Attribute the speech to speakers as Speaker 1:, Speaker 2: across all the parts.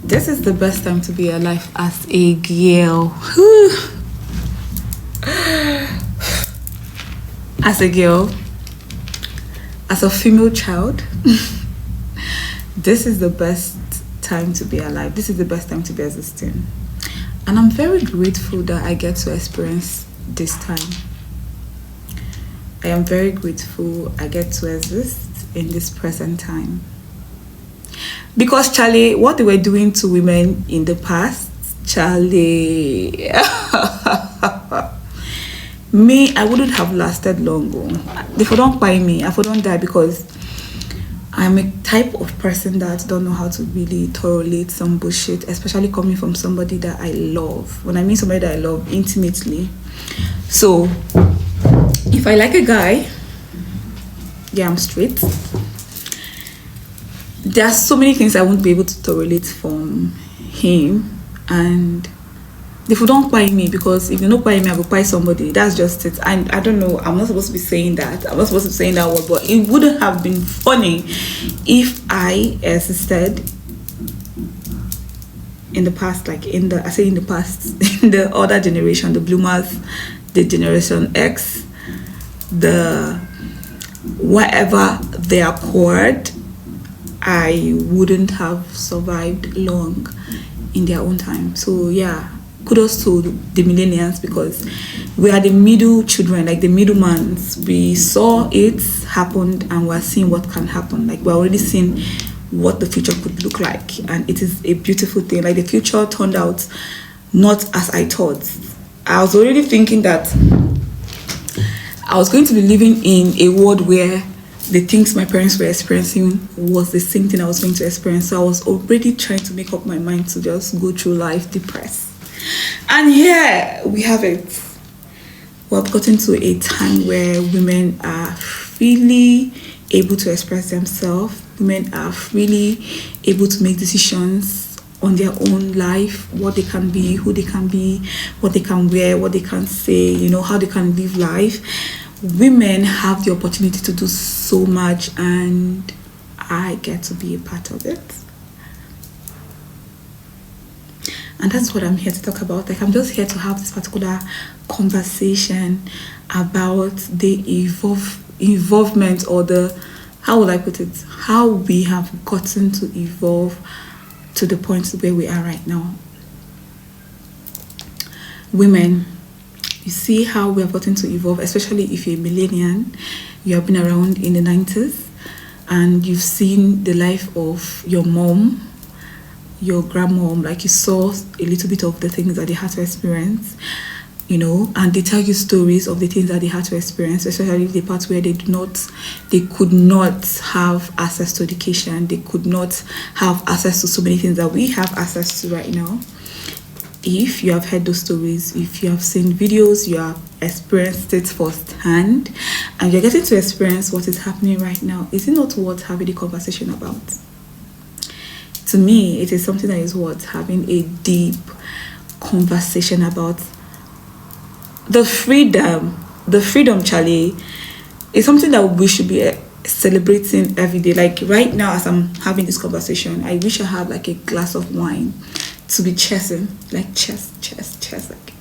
Speaker 1: This is the best time to be alive as a girl. As a girl, as a female child, this is the best time to be alive. This is the best time to be existing. And I'm very grateful that I get to experience this time. I am very grateful I get to exist in this present time. Because Charlie, what they were doing to women in the past, Charlie, me, I wouldn't have lasted long. If I don't buy me, if I don't die, because I'm a type of person that don't know how to really tolerate some bullshit, especially coming from somebody that I love. When I mean somebody that I love intimately. So, if I like a guy, yeah, I'm straight. There are so many things I won't be able to tolerate from him, and if you don't buy me, because if you don't buy me, I will buy somebody. That's just it. And I don't know, I'm not supposed to be saying that. I'm not supposed to be saying that word, but it wouldn't have been funny if I existed in the past, like in the past, in the other generation, the bloomers, the generation X, the whatever they are called, I wouldn't have survived long in their own time. So yeah, kudos to the millennials, because we are the middle children, like the middlemans. We saw it happened and we're seeing what can happen. Like we're already seeing what the future could look like, and it is a beautiful thing. Like the future turned out not as I thought. I was already thinking that I was going to be living in a world where the things my parents were experiencing was the same thing I was going to experience. So I was already trying to make up my mind to just go through life depressed. And here we have it. We have gotten to a time where women are freely able to express themselves. Women are freely able to make decisions on their own life, what they can be, who they can be, what they can wear, what they can say, how they can live life. Women have the opportunity to do so much, and I get to be a part of it. And that's what I'm here to talk about. Like, I'm just here to have this particular conversation about the involvement, or the, how would I put it, how we have gotten to evolve to the point where we are right now. Women, you see how we have gotten to evolve, especially if you're a millennial, you have been around in the 90s, and you've seen the life of your mom, your grandmom, like you saw a little bit of the things that they had to experience, and they tell you stories of the things that they had to experience, especially the parts where they could not have access to education, they could not have access to so many things that we have access to right now. If you have heard those stories, if you have seen videos, you have experienced it firsthand, and you're getting to experience what is happening right now, is it not worth having a conversation about? To me, it is something that is worth having a deep conversation about. The freedom, Charlie, is something that we should be celebrating every day. Like right now, as I'm having this conversation, I wish I had like a glass of wine to be chessing, like chess. Like,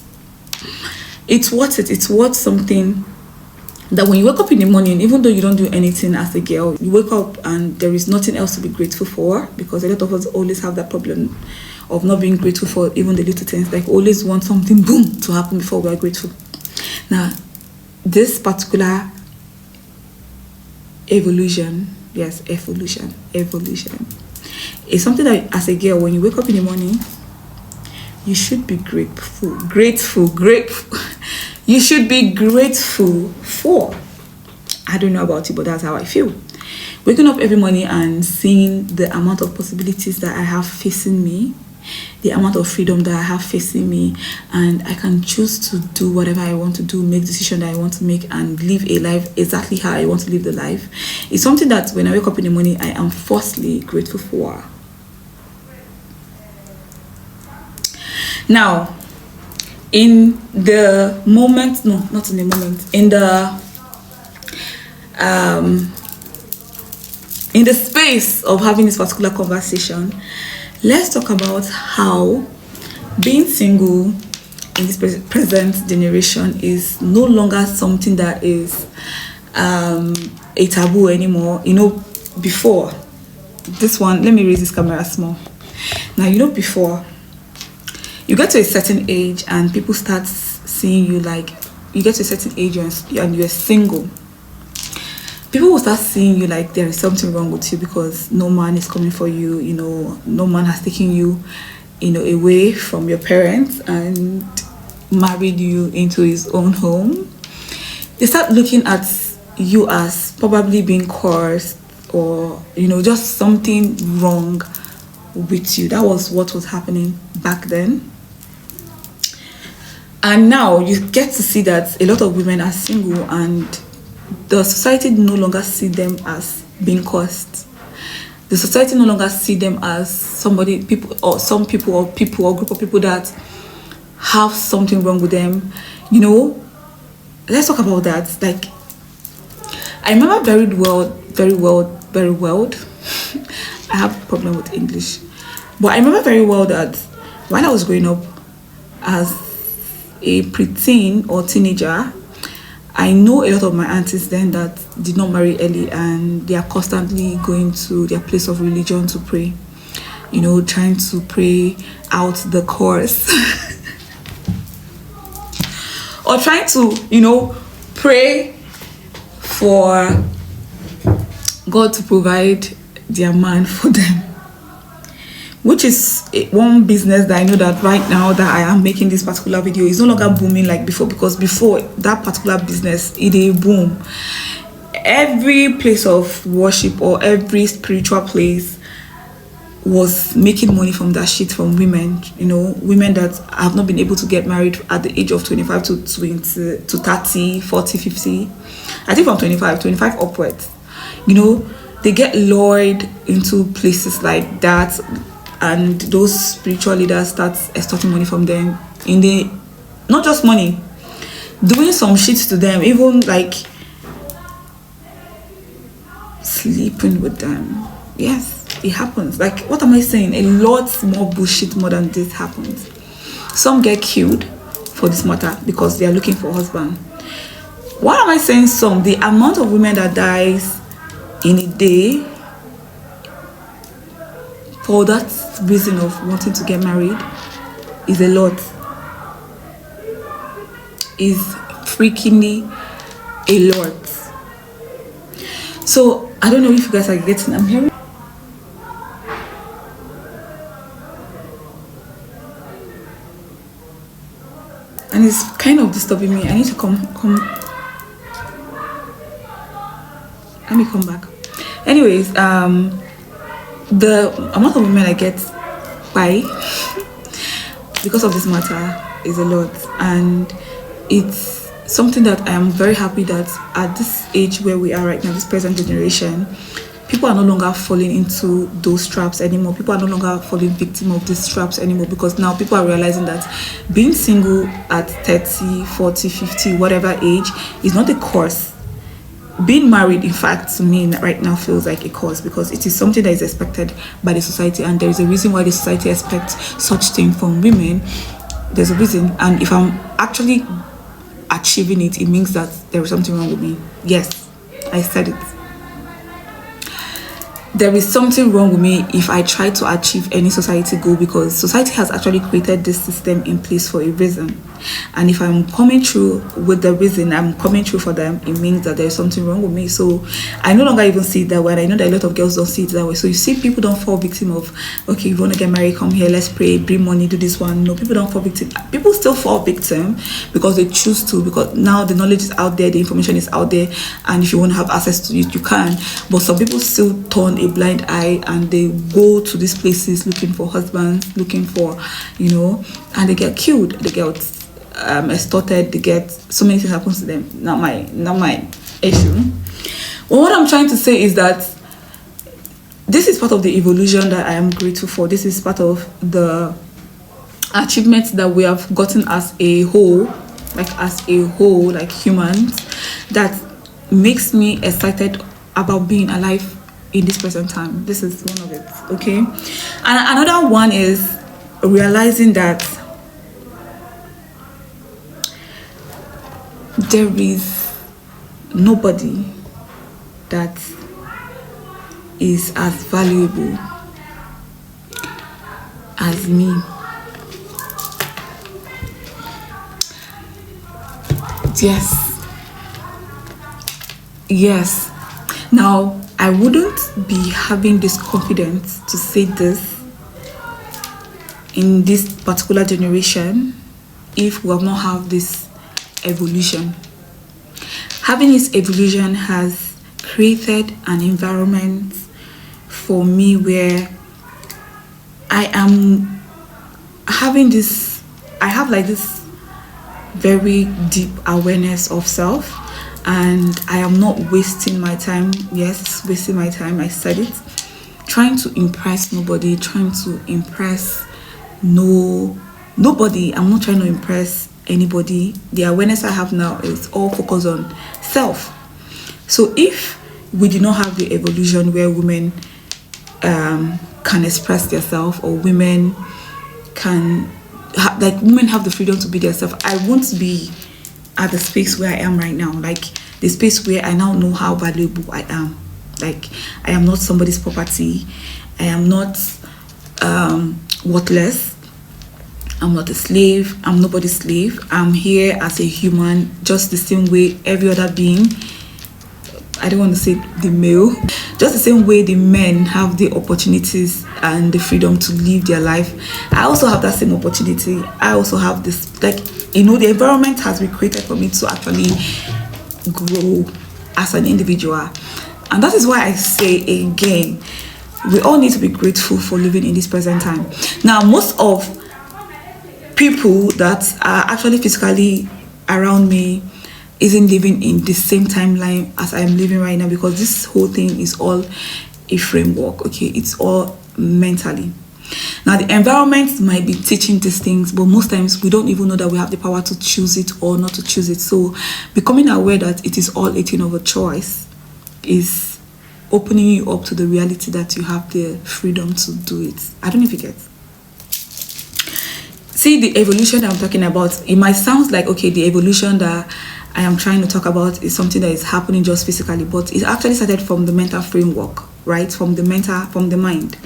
Speaker 1: it's worth it. It's worth something that when you wake up in the morning, even though you don't do anything as a girl, you wake up and there is nothing else to be grateful for, because a lot of us always have that problem of not being grateful for even the little things. Like always want something boom to happen before we are grateful. Now, this particular evolution is something that as a girl, when you wake up in the morning, you should be grateful. You should be grateful for. I don't know about you, but that's how I feel. Waking up every morning and seeing the amount of possibilities that I have facing me, the amount of freedom that I have facing me, and I can choose to do whatever I want to do, make decisions that I want to make, and live a life exactly how I want to live the life. It's something that when I wake up in the morning, I am firstly grateful for. Now, in the moment, no, not in the moment, in the space of having this particular conversation, Let's talk about how being single in this present generation is no longer something that is a taboo anymore. Before this one, let me raise this camera small. Now, before you get to a certain age and people start seeing you, like you get to a certain age and you're single, people will start seeing you like there is something wrong with you because no man is coming for you. No man has taken you away from your parents and married you into his own home. They start looking at you as probably being cursed or just something wrong with you. That was what was happening back then. And now you get to see that a lot of women are single and the society no longer see them as being cursed. The society no longer see them as some people or group of people that have something wrong with them. Let's talk about that. Like, I remember very well. I have a problem with English, but I remember very well that when I was growing up as a preteen or teenager, I know a lot of my aunties then that did not marry early and they are constantly going to their place of religion to pray, trying to pray out the course or trying to, pray for God to provide their man for them, which is one business that I know that right now that I am making this particular video is no longer booming like before, because before that particular business, it a boom. Every place of worship or every spiritual place was making money from that shit from women, women that have not been able to get married at the age of 25 to 30, 40, 50. I think from 25 upwards, they get lured into places like that, and those spiritual leaders start extorting money from them. Not just money, doing some shit to them, even like sleeping with them. Yes, it happens. Like, what am I saying? A lot more bullshit more than this happens. Some get killed for this matter because they are looking for a husband. Why am I saying some? The amount of women that dies in a day for that reason of wanting to get married is a lot. Is freakingly a lot. So I don't know if you guys are getting. I'm hearing. And it's kind of disturbing me. I need to come. Let me come back. Anyways, the amount of women I get by because of this matter is a lot, and it's something that I am very happy that at this age where we are right now, this present generation, people are no longer falling into those traps anymore. People are no longer falling victim of these traps anymore, because now people are realizing that being single at 30, 40, 50, whatever age is not a curse. Being married, in fact, to me right now feels like a curse, because it is something that is expected by the society, and there is a reason why the society expects such thing from women. There's a reason, and if I'm actually achieving it, it means that there is something wrong with me. Yes, I said it. There is something wrong with me if I try to achieve any society goal, because society has actually created this system in place for a reason. And if I'm coming through with the reason, I'm coming through for them, it means that there's something wrong with me. So I no longer even see it that way. And I know that a lot of girls don't see it that way. So you see, people don't fall victim of, okay, you want to get married, come here, let's pray, bring money, do this one. No, people don't fall victim. People still fall victim because they choose to, because now the knowledge is out there, the information is out there, and if you want to have access to it, you can. But some people still turn a blind eye and they go to these places looking for husbands, looking for, and they get killed, they get extorted, they get so many things happens to them. Not my issue. Well, what I'm trying to say is that this is part of the evolution that I am grateful for. This is part of the achievements that we have gotten as a whole, like humans, that makes me excited about being alive in this present time. This is one of it, okay? And another one is realizing that there is nobody that is as valuable as me. Yes. Now, I wouldn't be having this confidence to say this in this particular generation if we have not have this evolution. Having this evolution has created an environment for me where I am having this, I have like this very deep awareness of self, and I am not wasting my time. Yes, wasting my time, I said it, trying to impress nobody, trying to impress nobody. I'm not trying to impress anybody. The awareness I have now is all focused on self. So if we did not have the evolution where women can express themselves, or women can women have the freedom to be themselves, I won't be at the space where I am right now, like the space where I now know how valuable I am. Like, I am not somebody's property. I am not worthless. I'm not a slave. I'm nobody's slave. I'm here as a human, just the same way every other being. I don't want to say the male, just the same way the men have the opportunities and the freedom to live their life. I also have that same opportunity. I also have this, like, the environment has been created for me to actually grow as an individual. And that is why I say again, we all need to be grateful for living in this present time. Now, most of people that are actually physically around me isn't living in the same timeline as I'm living right now, because this whole thing is all a framework, okay? It's all mentally. Now, the environment might be teaching these things, but most times we don't even know that we have the power to choose it or not to choose it. So becoming aware that it is all a thing of a choice is opening you up to the reality that you have the freedom to do it. I don't know if you get. See, the evolution that I'm talking about, it might sound like, okay, the evolution that I am trying to talk about is something that is happening just physically, but it actually started from the mental framework, right? From the mind.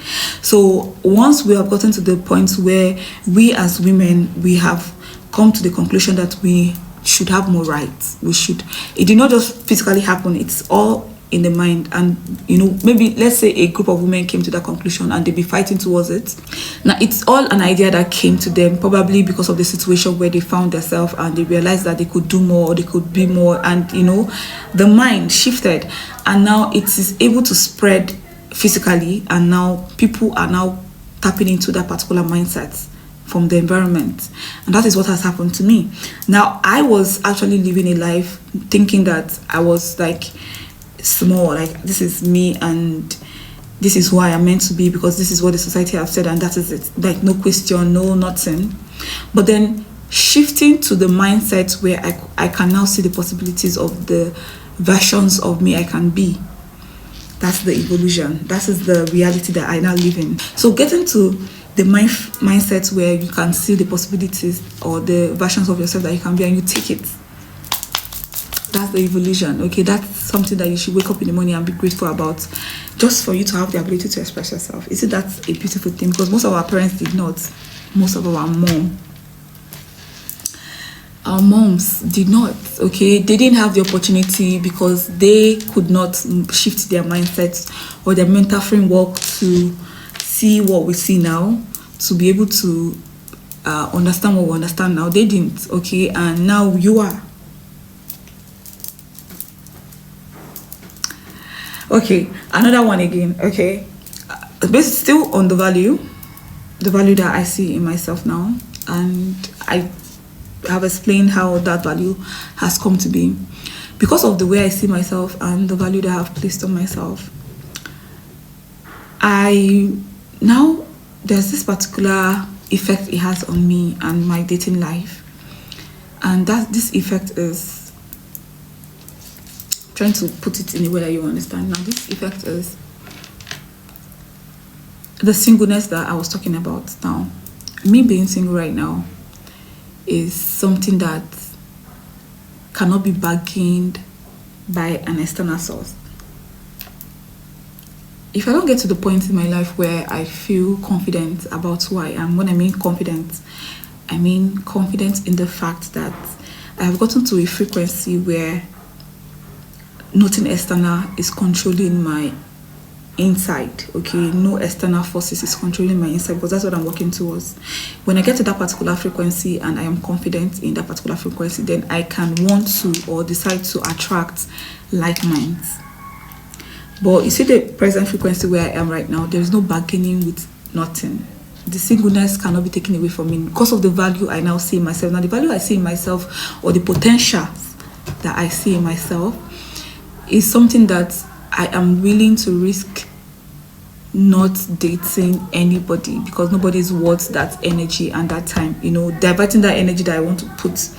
Speaker 1: So once we have gotten to the point where we as women, we have come to the conclusion that we should have more rights. It did not just physically happen, it's all in the mind. And maybe let's say a group of women came to that conclusion and they'll be fighting towards it. Now, it's all an idea that came to them probably because of the situation where they found themselves, and they realized that they could do more, or they could be more, and the mind shifted, and now it is able to spread physically, and now people are now tapping into that particular mindset from the environment. And that is what has happened to me. Now, I was actually living a life thinking that I was like small, like this is me and this is who I am meant to be, because this is what the society has said, and that is it, like no question, no nothing. But then shifting to the mindset where I can now see the possibilities of the versions of me I can be. That's the evolution. That is the reality that I now live in. So getting to the mindset where you can see the possibilities or the versions of yourself that you can be, and you take it. That's the evolution, okay? That's something that you should wake up in the morning and be grateful about, just for you to have the ability to express yourself. You see, that's a beautiful thing, because most of our parents did not. Most of our moms did not, okay? They didn't have the opportunity because they could not shift their mindset or their mental framework to see what we see now, to be able to understand what we understand now. They didn't, okay? And now you are. Okay, another one again, okay? But still on the value that I see in myself now, and I have explained how that value has come to be because of the way I see myself and the value that I have placed on myself. Now there's this particular effect it has on me and my dating life, and this effect is, trying to put it in a way that you understand. Now, this effect is, the singleness that I was talking about now, me being single right now is something that cannot be bargained by an external source. If I don't get to the point in my life where I feel confident about who I am, when I mean confident in the fact that I have gotten to a frequency where nothing external is controlling my inside. Okay, no external forces is controlling my inside, because that's what I'm working towards. When I get to that particular frequency and I am confident in that particular frequency, then I can want to or decide to attract like minds. But you see, the present frequency where I am right now, there is no bargaining with nothing. The singleness cannot be taken away from me because of the value I now see in myself. Now, the value I see in myself, or the potential that I see in myself, is something that I am willing to risk not dating anybody, because nobody is worth that energy and that time, diverting that energy that I want to put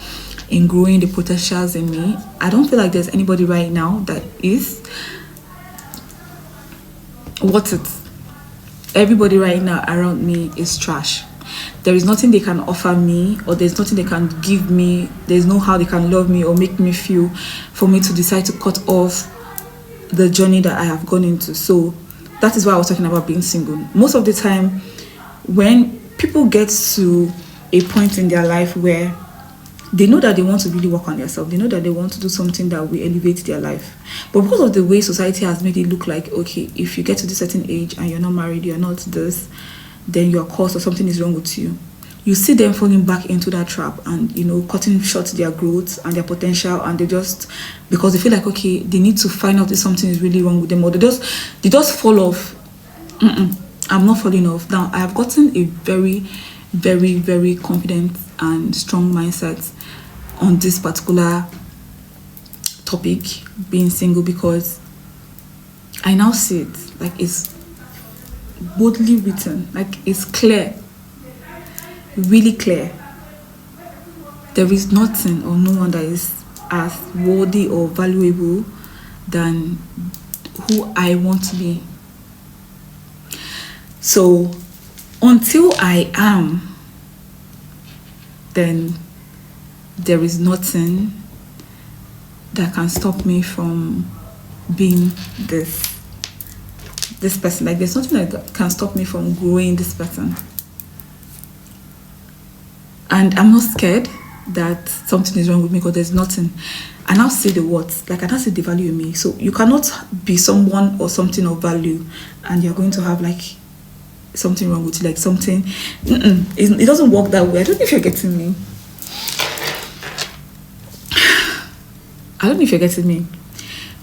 Speaker 1: in growing the potentials in me. I don't feel like there's anybody right now that is worth it. Everybody right now around me is trash. There is nothing they can offer me, or there's nothing they can give me. There's no how they can love me or make me feel for me to decide to cut off the journey that I have gone into. So that is why I was talking about being single. Most of the time, when people get to a point in their life where they know that they want to really work on themselves, they know that they want to do something that will elevate their life, but because of the way society has made it look like, okay, if you get to this certain age and you're not married, you're not this, then you're cursed or something is wrong with you. You see them falling back into that trap and, cutting short their growth and their potential, and they just, because they feel like, okay, they need to find out if something is really wrong with them, or they just fall off. I'm not falling off. Now, I have gotten a very, very, very confident and strong mindset on this particular topic, being single, because I now see it like it's boldly written, like it's clear, really clear. There is nothing or no one that is as worthy or valuable than who I want to be. So until I am, then there is nothing that can stop me from being this person. Like, there's nothing that can stop me from growing this person. And I'm not scared that something is wrong with me, because there's nothing. I now see the worth, like I now see the value in me. So you cannot be someone or something of value and you're going to have like something wrong with you, like something. It doesn't work that way. I don't know if you're getting me. I don't know if you're getting me.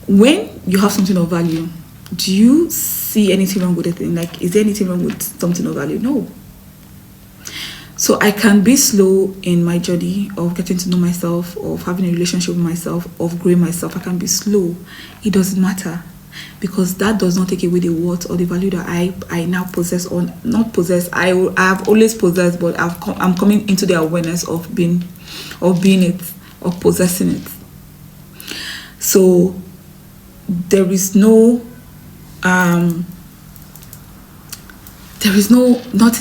Speaker 1: When you have something of value, do you see anything wrong with it? Like, is there anything wrong with something of value? No. So I can be slow in my journey of getting to know myself, of having a relationship with myself, of growing myself. I can be slow. It doesn't matter, because that does not take away the worth or the value that I now possess, or not possess. I have always possessed, but I'm coming into the awareness of being it, of possessing it. So there is nothing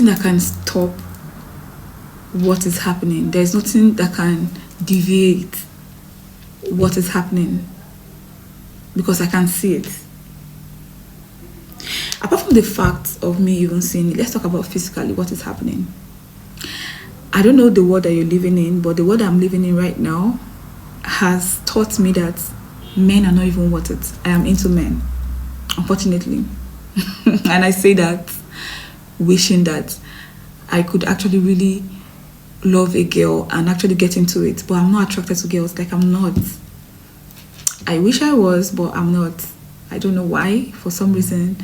Speaker 1: that can stop what is happening. There's nothing that can deviate what is happening, because I can see it. Apart from the fact of me even seeing it, let's talk about physically what is happening. I don't know the world that you're living in, but the world I'm living in right now has taught me that men are not even worth it. I am into men, unfortunately. And I say that wishing that I could actually really love a girl and actually get into it, but I'm not attracted to girls. Like, I'm not. I wish I was, but I'm not. I don't know why. For some reason,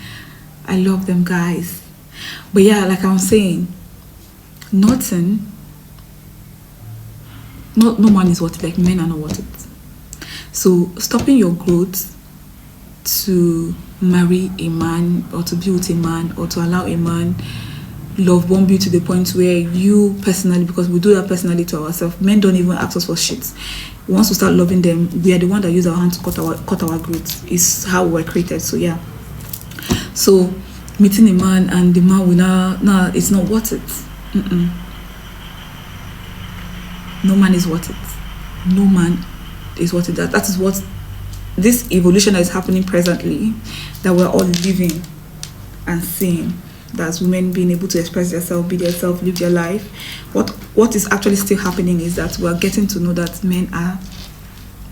Speaker 1: I love them guys. But yeah, like I'm saying, no man is worth it. Like, men are not worth it. So stopping your growth to marry a man, or to be with a man, or to allow a man love bomb you to the point where you personally, because we do that personally to ourselves, men don't even ask us for shit. Once we start loving them, we are the one that use our hand to cut our growth. Is how we're created. So yeah. So meeting a man and the man will now it's not worth it. No man is worth it. No man is worth it. That is what this evolution that is happening presently, that we're all living and seeing. That's women being able to express themselves, be themselves, live their life. What is actually still happening is that we're getting to know that men are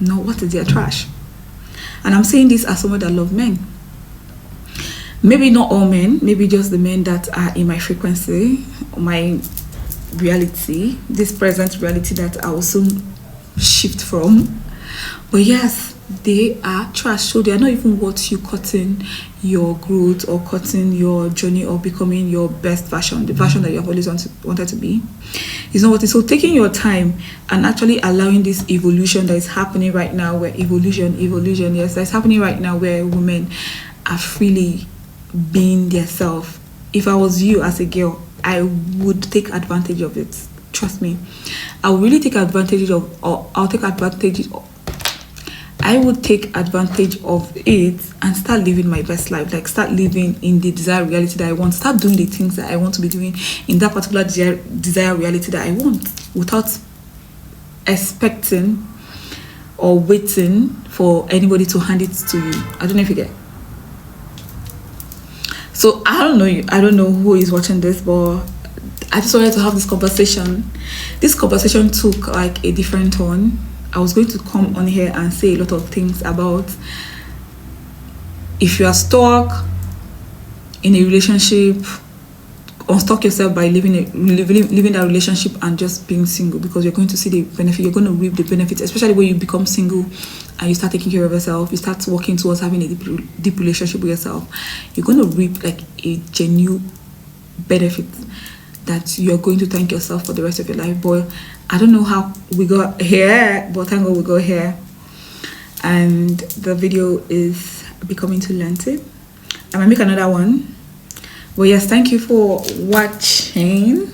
Speaker 1: not what is their trash. And I'm saying this as someone that love men. Maybe not all men, maybe just the men that are in my frequency, my reality, this present reality that I will soon shift from. But yes, they are trash. So they are not even worth you cutting your growth or cutting your journey or becoming your best version, the version that you have always wanted to be. It's not worth it. So taking your time and actually allowing this evolution that is happening right now, where evolution, yes, that's happening right now, where women are freely being themselves. If I was you as a girl, I would take advantage of it. Trust me, I would really take advantage of, or I would take advantage of it and start living my best life. Like, start living in the desired reality that I want. Start doing the things that I want to be doing in that particular desired reality that I want, without expecting or waiting for anybody to hand it to you. I don't know if you get. So I don't know who is watching this, but I just wanted to have this conversation. This conversation took like a different tone. I was going to come on here and say a lot of things about if you are stuck in a relationship, unstuck yourself by living that relationship and just being single, because you're going to see the benefit. You're going to reap the benefits, especially when you become single and you start taking care of yourself. You start working towards having a deep relationship with yourself. You're going to reap like a genuine benefit that you're going to thank yourself for the rest of your life. But I don't know how we got here, but thank God we got here. And the video is becoming too lengthy. I might make another one. But yes, thank you for watching.